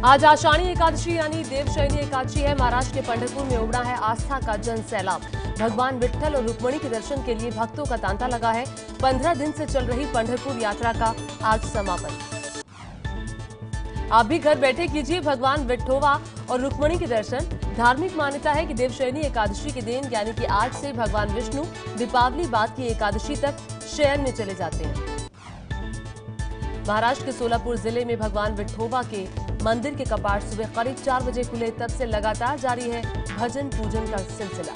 आज आषाढ़ी एकादशी यानी देवशयनी एकादशी है। महाराष्ट्र के पंढरपुर में उमड़ा है आस्था का जन सैलाब। भगवान विट्ठल और रुक्मिणी के दर्शन के लिए भक्तों का तांता लगा है। 15 दिन से चल रही पंढरपुर यात्रा का आज समापन। आप भी घर बैठे कीजिए भगवान विठोबा और रुक्मिणी के दर्शन। धार्मिक मान्यता है कि देवशयनी एकादशी के दिन यानी कि आज से भगवान विष्णु दीपावली बाद की एकादशी तक शयन में चले जाते हैं। महाराष्ट्र के सोलापुर जिले में भगवान विठोबा के मंदिर के कपाट सुबह करीब 4 बजे खुले, तब से लगातार जारी है भजन पूजन का सिलसिला।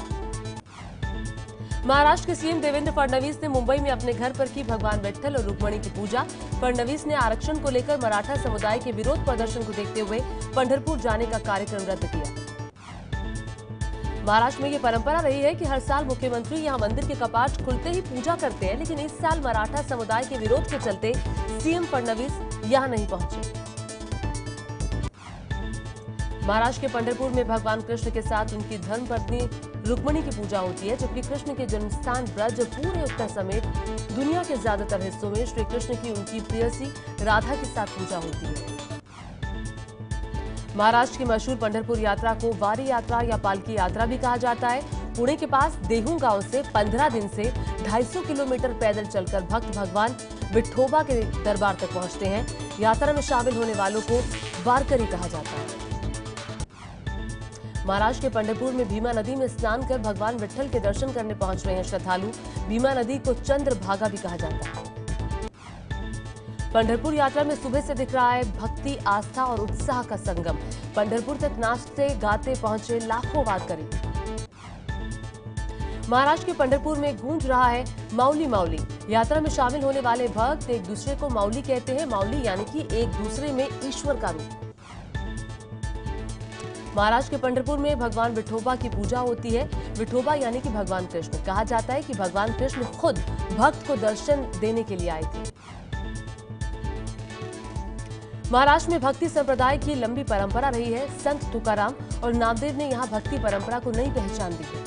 महाराष्ट्र के सीएम देवेंद्र फडणवीस ने मुंबई में अपने घर पर की भगवान विट्ठल और रुक्मिणी की पूजा। फडणवीस ने आरक्षण को लेकर मराठा समुदाय के विरोध प्रदर्शन को देखते हुए पंढरपुर जाने का कार्यक्रम रद्द किया। महाराष्ट्र में ये परंपरा रही है कि हर साल मुख्यमंत्री यहां मंदिर के कपाट खुलते ही पूजा करते हैं, लेकिन इस साल मराठा समुदाय के विरोध के चलते सीएम फडणवीस यहां नहीं पहुंचे। महाराष्ट्र के पंढरपुर में भगवान कृष्ण के साथ उनकी धर्मपत्नी रुक्मिणी की पूजा होती है, जबकि कृष्ण के जन्मस्थान ब्रज पूरे उत्तर समेत दुनिया के ज्यादातर हिस्सों में श्री कृष्ण की उनकी प्रेयसी राधा के साथ पूजा होती है। महाराष्ट्र की मशहूर पंढरपुर यात्रा को वारी यात्रा या पालकी यात्रा भी कहा जाता है। पुणे के पास देहू गांव से 15 दिन से 250 किलोमीटर पैदल चलकर भक्त भगवान विठोबा के दरबार तक पहुंचते हैं। यात्रा में शामिल होने वालों को वारकरी कहा जाता है। महाराष्ट्र के पंढरपुर में भीमा नदी में स्नान कर भगवान विट्ठल के दर्शन करने पहुंच रहे हैं श्रद्धालु। भीमा नदी को चंद्रभागा भी कहा जाता है। पंढरपुर यात्रा में सुबह से दिख रहा है भक्ति, आस्था और उत्साह का संगम। पंढरपुर तक नाचते गाते पहुंचे लाखों वारकरी। महाराष्ट्र के पंढरपुर में गूंज रहा है माउली माउली। यात्रा में शामिल होने वाले भक्त एक दूसरे को माउली कहते हैं। माउली यानी कि एक दूसरे में ईश्वर का रूप। महाराष्ट्र के पंढरपुर में भगवान विठोबा की पूजा होती है। विठोबा यानी कि भगवान कृष्ण। कहा जाता है कि भगवान कृष्ण खुद भक्त को दर्शन देने के लिए आए थे। महाराष्ट्र में भक्ति संप्रदाय की लंबी परंपरा रही है। संत तुकाराम और नामदेव ने यहां भक्ति परंपरा को नई पहचान दी है।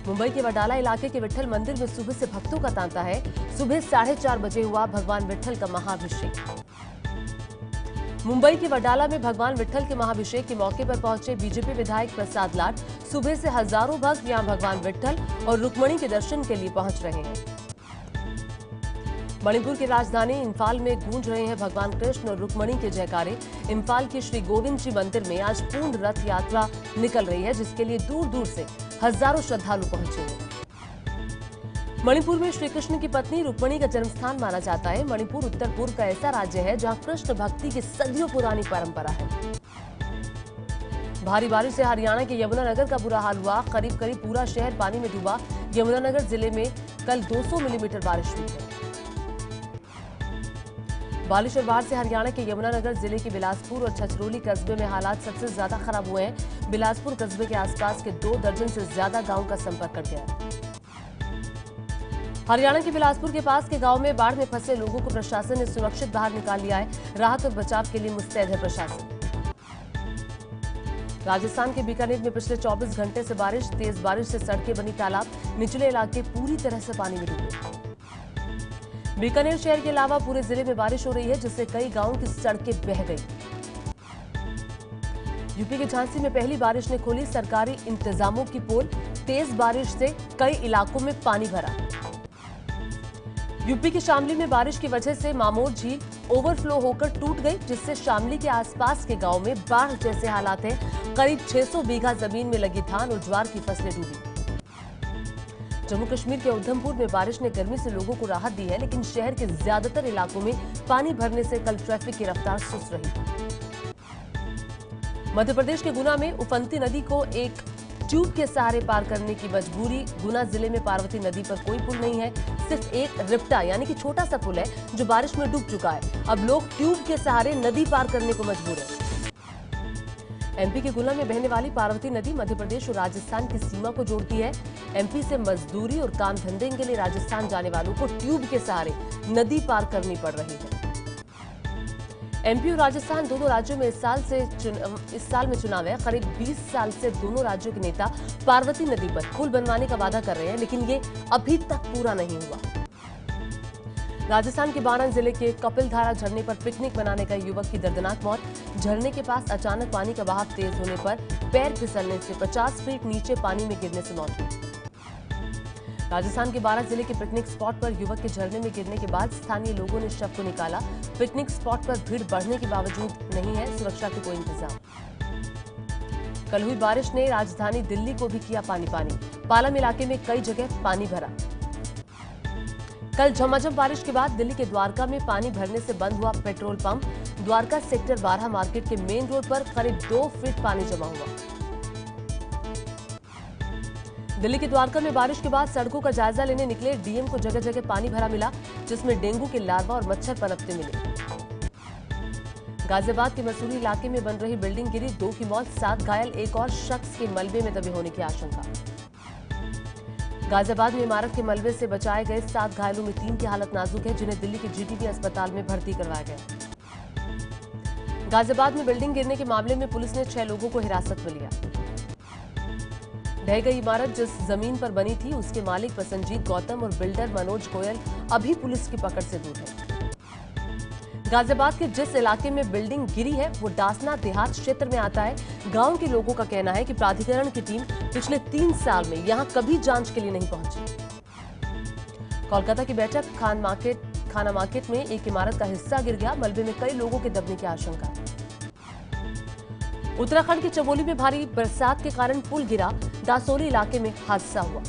मुंबई के वडाला इलाके के विट्ठल मंदिर में सुबह से भक्तों का तांता है। सुबह 4:30 बजे हुआ भगवान विट्ठल का महाअभिषेक। मुंबई के वडाला में भगवान विट्ठल के महाअभिषेक के मौके पर पहुंचे बीजेपी विधायक प्रसाद लाड। सुबह से हजारों भक्त यहां भगवान विट्ठल और रुक्मिणी के दर्शन के लिए पहुंच रहे हैं। मणिपुर की राजधानी इंफाल में गूंज रहे हैं भगवान कृष्ण और रुक्मिणी के जयकारे। इंफाल के श्री गोविंद जी मंदिर में आज पूर्ण रथ यात्रा निकल रही है, जिसके लिए दूर दूर से हजारों श्रद्धालु पहुंचे हैं। मणिपुर में श्री कृष्ण की पत्नी रुक्मिणी का जन्मस्थान माना जाता है। मणिपुर उत्तर पूर्व का ऐसा राज्य है जहां कृष्ण भक्ति की सदियों पुरानी परंपरा है। भारी बारिश से हरियाणा के यमुनानगर का बुरा हाल हुआ। करीब करीब पूरा शहर पानी में डूबा। यमुनानगर जिले में कल 200 मिलीमीटर बारिश हुई है। बारिश और बाढ़ से हरियाणा के यमुनानगर जिले के बिलासपुर और छछरौली कस्बे में हालात सबसे ज्यादा खराब हुए हैं। बिलासपुर कस्बे के आसपास के 2 दर्जन से ज्यादा गांव का संपर्क कट गया। हरियाणा के बिलासपुर के पास के गांव में बाढ़ में फंसे लोगों को प्रशासन ने सुरक्षित बाहर निकाल लिया है। राहत और बचाव के लिए मुस्तैद है प्रशासन। राजस्थान के बीकानेर में पिछले 24 घंटे से तेज बारिश से सड़कें बनी तालाब। निचले इलाके पूरी तरह से पानी में डूबे। बीकानेर शहर के अलावा पूरे जिले में बारिश हो रही है, जिससे कई गांवों की सड़कें बह गई। यूपी के झांसी में पहली बारिश ने खोली सरकारी इंतजामों की पोल। तेज बारिश से कई इलाकों में पानी भरा। यूपी के शामली में बारिश की वजह से मामोर झील ओवरफ्लो होकर टूट गई, जिससे शामली के आसपास के गांव में बाढ़ जैसे हालात हैं। करीब 600 बीघा जमीन में लगी धान और ज्वार की फसलें डूबी। जम्मू कश्मीर के उधमपुर में बारिश ने गर्मी से लोगों को राहत दी है, लेकिन शहर के ज्यादातर इलाकों में पानी भरने से कल ट्रैफिक की रफ्तार सुस्त रही। मध्य प्रदेश के गुना में उफनती नदी को एक ट्यूब के सहारे पार करने की मजबूरी। गुना जिले में पार्वती नदी पर कोई पुल नहीं है, सिर्फ एक रिप्टा यानी कि छोटा सा पुल है जो बारिश में डूब चुका है। अब लोग ट्यूब के सहारे नदी पार करने को मजबूर है। एमपी के गुना में बहने वाली पार्वती नदी मध्य प्रदेश और राजस्थान की सीमा को जोड़ती है। एमपी से मजदूरी और काम धंधे के लिए राजस्थान जाने वालों को ट्यूब के सहारे नदी पार करनी पड़ रही है। एमपी और राजस्थान दोनों राज्यों में इस साल में चुनाव है। करीब 20 साल से दोनों राज्यों के नेता पार्वती नदी पर पुल बनवाने का वादा कर रहे हैं, लेकिन ये अभी तक पूरा नहीं हुआ। राजस्थान के बारां जिले के कपिलधारा झरने पर पिकनिक मनाने गए युवक की दर्दनाक मौत। झरने के पास अचानक पानी का बहाव तेज होने पर पैर फिसलने से 50 फीट नीचे पानी में गिरने से मौत हुई। राजस्थान के बारां जिले के पिकनिक स्पॉट पर युवक के झरने में गिरने के बाद स्थानीय लोगों ने शव को निकाला। पिकनिक स्पॉट पर भीड़ बढ़ने के बावजूद नहीं है सुरक्षा के कोई इंतजाम। कल हुई बारिश ने राजधानी दिल्ली को भी किया पानी पानी। पालम इलाके में कई जगह पानी भरा। कल झमाझम बारिश के बाद दिल्ली के द्वारका में पानी भरने से बंद हुआ petrol pump. Dwarka sector 12 market के मेन रोड पर करीब 2 फीट पानी जमा हुआ। दिल्ली के द्वारका में बारिश के बाद सड़कों का जायजा लेने निकले डीएम को जगह जगह पानी भरा मिला, जिसमें डेंगू के लार्वा और मच्छर पनपते मिले। गाजियाबाद के मसूरी इलाके में बन रही बिल्डिंग गिरी, 2 की मौत, 7 घायल, एक और शख्स के मलबे में दबे होने की आशंका। गाजियाबाद में इमारत के मलबे से बचाए गए 7 घायलों में 3 की हालत नाजुक है, जिन्हें दिल्ली के जीटीबी अस्पताल में भर्ती करवाया गया। गाजियाबाद में बिल्डिंग गिरने के मामले में पुलिस ने 6 लोगों को हिरासत में लिया। ढह गई इमारत जिस जमीन पर बनी थी उसके मालिक प्रसन्नजीत गौतम और बिल्डर मनोज गोयल अभी पुलिस की पकड़ से दूर है। गाजियाबाद के जिस इलाके में बिल्डिंग गिरी है वो डासना देहात क्षेत्र में आता है। गांव के लोगों का कहना है कि प्राधिकरण की टीम पिछले 3 साल में यहां कभी जांच के लिए नहीं पहुंची। कोलकाता की बैठक खाना मार्केट में एक इमारत का हिस्सा गिर गया। मलबे में कई लोगों के दबने की आशंका है। उत्तराखंड के चमोली में भारी बरसात के कारण पुल गिरा, दासोली इलाके में हादसा हुआ।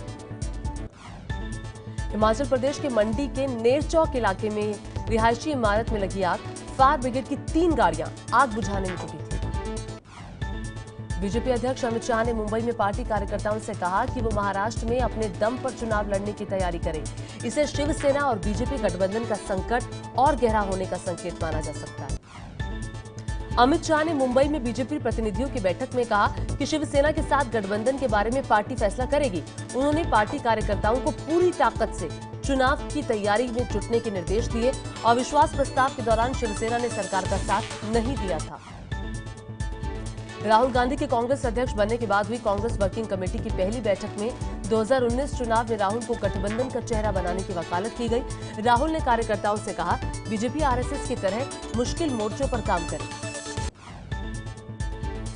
हिमाचल प्रदेश के मंडी के नेरचौक इलाके में रिहायशी इमारत में लगी आग। फायर ब्रिगेड की 3 गाड़ियां आग बुझाने में जुटी थी। बीजेपी अध्यक्ष अमित शाह ने मुंबई में पार्टी कार्यकर्ताओं से कहा कि वो महाराष्ट्र में अपने दम पर चुनाव लड़ने की तैयारी करें। इसे शिवसेना और बीजेपी गठबंधन का संकट और गहरा होने का संकेत माना जा सकता है। अमित शाह ने मुंबई में बीजेपी प्रतिनिधियों की बैठक में कहा कि शिवसेना के साथ गठबंधन के बारे में पार्टी फैसला करेगी। उन्होंने पार्टी कार्यकर्ताओं को पूरी ताकत से चुनाव की तैयारी में जुटने के निर्देश दिए। अविश्वास प्रस्ताव के दौरान शिवसेना ने सरकार का साथ नहीं दिया था। राहुल गांधी के कांग्रेस अध्यक्ष बनने के बाद हुई कांग्रेस वर्किंग कमेटी की पहली बैठक में 2019 चुनाव में राहुल को गठबंधन का चेहरा बनाने की वकालत की गई। राहुल ने कार्यकर्ताओं से कहा, बीजेपी आरएसएस की तरह मुश्किल मोर्चों पर काम करे।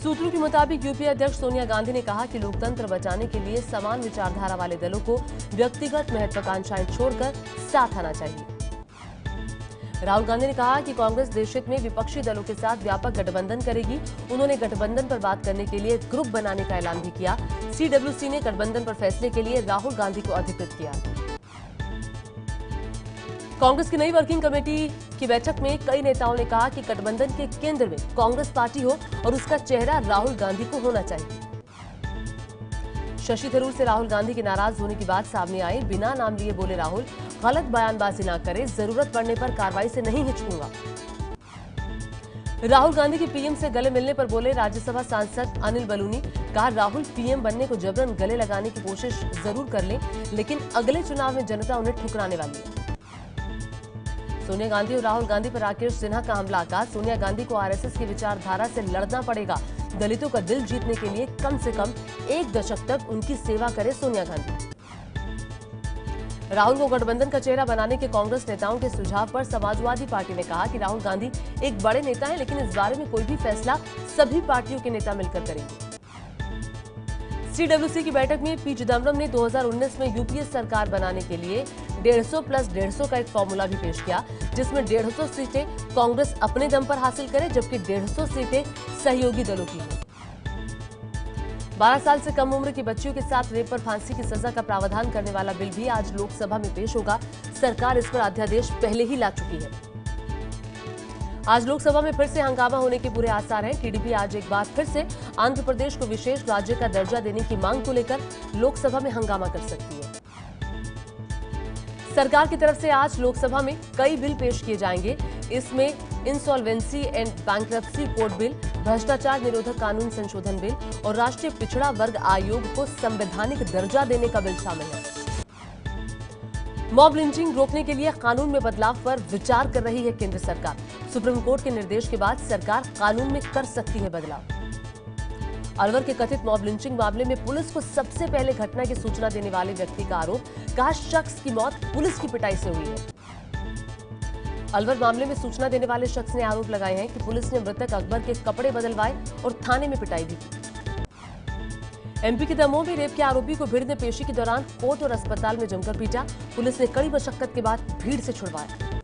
सूत्रों के मुताबिक यूपीए अध्यक्ष सोनिया गांधी ने कहा कि लोकतंत्र बचाने के लिए समान विचारधारा वाले दलों को व्यक्तिगत महत्वाकांक्षाएं छोड़कर साथ आना चाहिए। राहुल गांधी ने कहा कि कांग्रेस देशहित में विपक्षी दलों के साथ व्यापक गठबंधन करेगी। उन्होंने गठबंधन पर बात करने के लिए ग्रुप बनाने का ऐलान भी किया। सीडब्ल्यूसी ने गठबंधन पर फैसले के लिए राहुल गांधी को अधिकृत किया। कांग्रेस की नई वर्किंग कमेटी की बैठक में कई नेताओं ने कहा कि गठबंधन के केंद्र में कांग्रेस पार्टी हो और उसका चेहरा राहुल गांधी को होना चाहिए। शशि थरूर से राहुल गांधी के नाराज होने की बात सामने आई। बिना नाम लिए बोले राहुल, गलत बयानबाजी न करें, जरूरत पड़ने पर कार्रवाई से नहीं हिचकूंगा। राहुल गांधी के पीएम से गले मिलने पर बोले राज्यसभा सांसद अनिल बलूनी। कहा, राहुल पीएम बनने को जबरन गले लगाने की कोशिश जरूर कर ले, लेकिन अगले चुनाव में जनता उन्हें ठुकराने वाली है। सोनिया गांधी और राहुल गांधी पर राकेश सिन्हा का हमला का। सोनिया गांधी को आरएसएस की विचारधारा से लड़ना पड़ेगा। दलितों का दिल जीतने के लिए कम से कम 1 दशक तक उनकी सेवा करे सोनिया गांधी। राहुल को गठबंधन का चेहरा बनाने के कांग्रेस नेताओं के सुझाव पर समाजवादी पार्टी ने कहा कि राहुल गांधी एक बड़े नेता हैं, लेकिन इस बारे में कोई भी फैसला सभी पार्टियों के नेता मिलकर करेंगे। सीडब्ल्यूसी की बैठक में पी चिदम्बरम ने 2019 में यूपीए सरकार बनाने के लिए 150 + 150 का एक फॉर्मूला भी पेश किया, जिसमें 150 सीटें कांग्रेस अपने दम पर हासिल करे, जबकि 150 सीटें सहयोगी दलों की हों। 12 साल से कम उम्र की बच्चियों के साथ रेप पर फांसी की सजा का प्रावधान करने वाला बिल भी आज लोकसभा में पेश होगा। सरकार इस पर अध्यादेश पहले ही ला चुकी है। आज लोकसभा में फिर से हंगामा होने के पूरे आसार हैं। टीडीपी आज एक बार फिर से आंध्र प्रदेश को विशेष राज्य का दर्जा देने की मांग को लेकर लोकसभा में हंगामा कर सकती है। सरकार की तरफ से आज लोकसभा में कई बिल पेश किए जाएंगे। इसमें insolvency and bankruptcy code bill, भ्रष्टाचार निरोधक कानून संशोधन बिल और राष्ट्रीय पिछड़ा वर्ग आयोग को संवैधानिक दर्जा देने का बिल शामिल है। मॉब लिंचिंग रोकने के लिए कानून में बदलाव पर विचार कर रही है केंद्र सरकार। सुप्रीम कोर्ट के निर्देश के बाद सरकार कानून में कर सकती है बदलाव। अलवर के कथित मॉब लिंचिंग मामले में पुलिस को सबसे पहले घटना की सूचना देने वाले व्यक्ति का आरोप, कहा शख्स की मौत पुलिस की पिटाई से हुई है। अलवर मामले में सूचना देने वाले शख्स ने आरोप लगाए हैं कि पुलिस ने मृतक अकबर के कपड़े बदलवाए और थाने में पिटाई भी की। एमपी के दमोह में रेप के आरोपी को भीड़ ने पेशी के दौरान कोर्ट और अस्पताल में जमकर पीटा। पुलिस ने कड़ी मशक्कत के बाद भीड़ से छुड़वाया।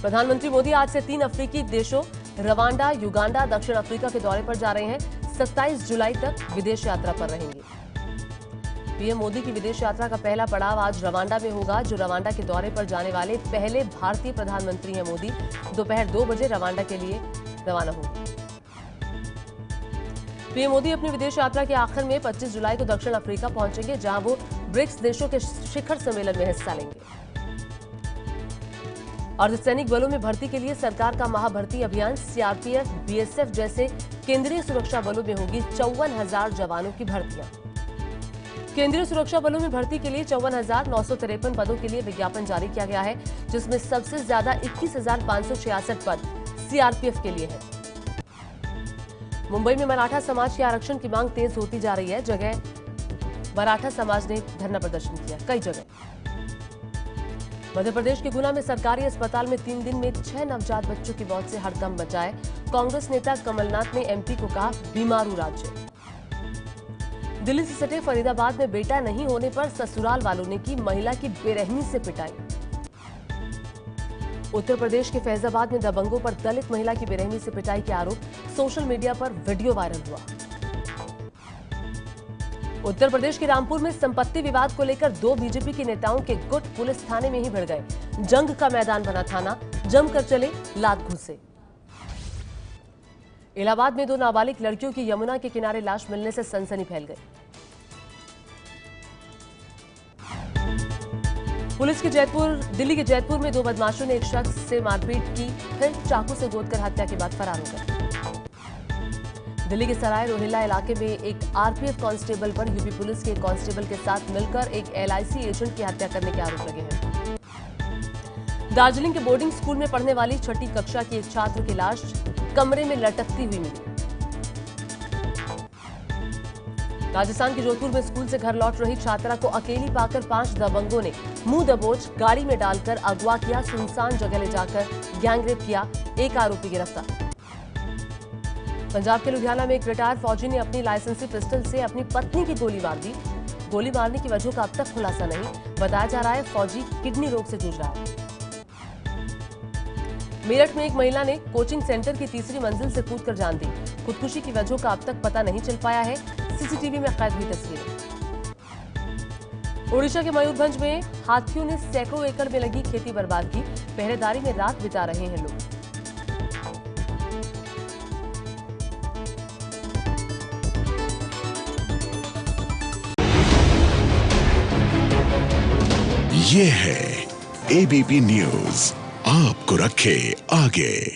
प्रधानमंत्री मोदी आज से 3 अफ्रीकी देशों रवांडा, युगांडा, दक्षिण अफ्रीका के दौरे पर जा रहे हैं। 27 जुलाई तक विदेश यात्रा पर रहेंगे। पीएम मोदी की विदेश यात्रा का पहला पड़ाव आज रवांडा में होगा। जो रवांडा के दौरे पर जाने वाले पहले भारतीय प्रधानमंत्री हैं मोदी, दोपहर 2 बजे रवांडा के लिए रवाना होंगे। पीएम मोदी अपनी विदेश यात्रा के आखिर में 25 जुलाई को दक्षिण अफ्रीका पहुंचेंगे, जहां वो ब्रिक्स देशों के शिखर सम्मेलन में हिस्सा लेंगे। अर्धसैनिक बलों में भर्ती के लिए सरकार का महाभर्ती अभियान सीआरपीएफ, बीएसएफ जैसे केंद्रीय सुरक्षा बलों में होगी 54,000 जवानों की भर्तियां। केंद्रीय सुरक्षा बलों में भर्ती के लिए 54,953 पदों के लिए विज्ञापन जारी किया गया है, जिसमें सबसे ज्यादा 21,566 पद सीआरपीएफ के लिए है। मुंबई में मराठा समाज के आरक्षण की मांग तेज होती जा रही है। जगह मराठा समाज ने धरना प्रदर्शन किया कई जगह। मध्य प्रदेश के गुना में सरकारी अस्पताल में 3 दिन में 6 नवजात बच्चों की मौत से हड़कंप मचा है। कांग्रेस नेता कमलनाथ ने एमपी को कहा बीमारू राज्य। दिल्ली से सटे फरीदाबाद में बेटा नहीं होने पर ससुराल वालों ने की महिला की बेरहमी से पिटाई। उत्तर प्रदेश के फैजाबाद में दबंगों पर दलित महिला की बेरहमी से पिटाई के आरोप, सोशल मीडिया पर वीडियो वायरल हुआ। उत्तर प्रदेश के रामपुर में संपत्ति विवाद को लेकर 2 बीजेपी के नेताओं के गुट पुलिस थाने में ही भिड़ गए। जंग का मैदान बना थाना, जमकर चले लात घुसे। इलाहाबाद में 2 नाबालिग लड़कियों की यमुना के किनारे लाश मिलने से सनसनी फैल गई। पुलिस के दिल्ली के जैतपुर में 2 बदमाशों ने एक शख्स से मारपीट की, फिर चाकू से गोदकर हत्या के बाद फरार हो गए। दिल्ली के सराय रोहिल्ला इलाके में एक आरपीएफ कांस्टेबल पर यूपी पुलिस के कांस्टेबल के साथ मिलकर एक एलआईसी एजेंट की हत्या करने के आरोप लगे हैं। दार्जिलिंग के बोर्डिंग स्कूल में पढ़ने वाली 6ठी कक्षा की एक छात्र की लाश कमरे में लटकती हुई मिली। राजस्थान के जोधपुर में स्कूल से घर लौट रही छात्रा को अकेली पाकर 5 दबंगों ने मुंह दबोच गाड़ी में डालकर अगवा किया। सुनसान जगह ले जाकर गैंगरेप किया। एक आरोपी गिरफ्तार। पंजाब के लुधियाना में एक रिटायर्ड फौजी ने अपनी लाइसेंसी पिस्टल से अपनी पत्नी की गोली मार दी। गोली मारने की वजह का अब तक खुलासा नहीं। बताया जा रहा है फौजी किडनी रोग से जूझ रहा है। मेरठ में एक महिला ने कोचिंग सेंटर की 3री मंजिल से कूदकर जान दी। खुदकुशी की वजह का अब तक पता नहीं चल पाया है। सीसीटीवी में कैद हुई तस्वीरें। ओडिशा के मयूरभंज में हाथियों ने सैकड़ों एकड़ में लगी खेती बर्बाद की। पहरेदारी में रात बिता रहे हैं लोग। ये है एबीपी न्यूज, आपको रखे आगे।